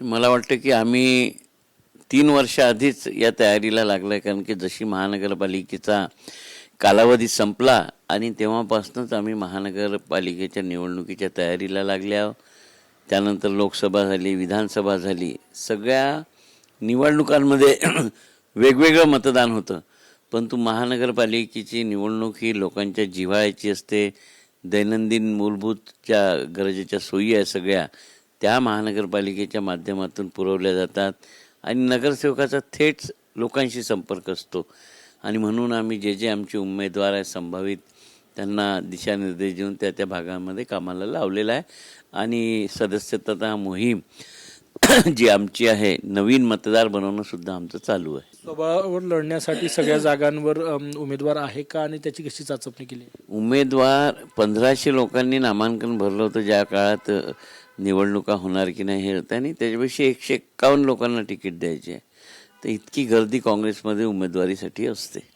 मला वाटतं की आम्ही 3 वर्ष आधीच या तयारीला लागलो आहे, कारण की जशी महानगरपालिकेचा कालावधी संपला आणि तेव्हापासूनच आम्ही महानगरपालिकेच्या निवडणुकीच्या तयारीला लागले आहोत. त्यानंतर लोकसभा झाली, विधानसभा झाली, सगळ्या निवडणुकांमध्ये वेगवेगळं मतदान होतं. परंतु महानगरपालिकेची निवडणूक ही लोकांच्या जिव्हाळ्याची असते. दैनंदिन मूलभूत ज्या गरजेच्या सोयी आहे सगळ्या त्या महानगरपालिकेच्या माध्यमातून पुरवल्या जातात आणि नगरसेवकाचा थेट लोकांशी संपर्क असतो. आणि म्हणून आम्ही जे आमचे उमेदवार आहेत संभावित त्यांना दिशानिर्देश देऊन त्या भागांमध्ये कामाला लावलेला आहे. आणि सदस्यता मोहीम जी आमची आहे, नवीन मतदार बनवणं सुद्धा आमचं चालू आहे. स्वबळावर लढण्यासाठी सगळ्या जागांवर उमेदवार आहे का आणि त्याची कशी चाचपणी केली? उमेदवार 1500 लोकांनी नामांकन भरलं होतं ज्या काळात निवडणुका होणार की नाही हे होतं, आणि त्याच्यापेक्षा 151 लोकांना तिकीट द्यायचे आहे. तर इतकी गर्दी काँग्रेसमध्ये उमेदवारीसाठी असते.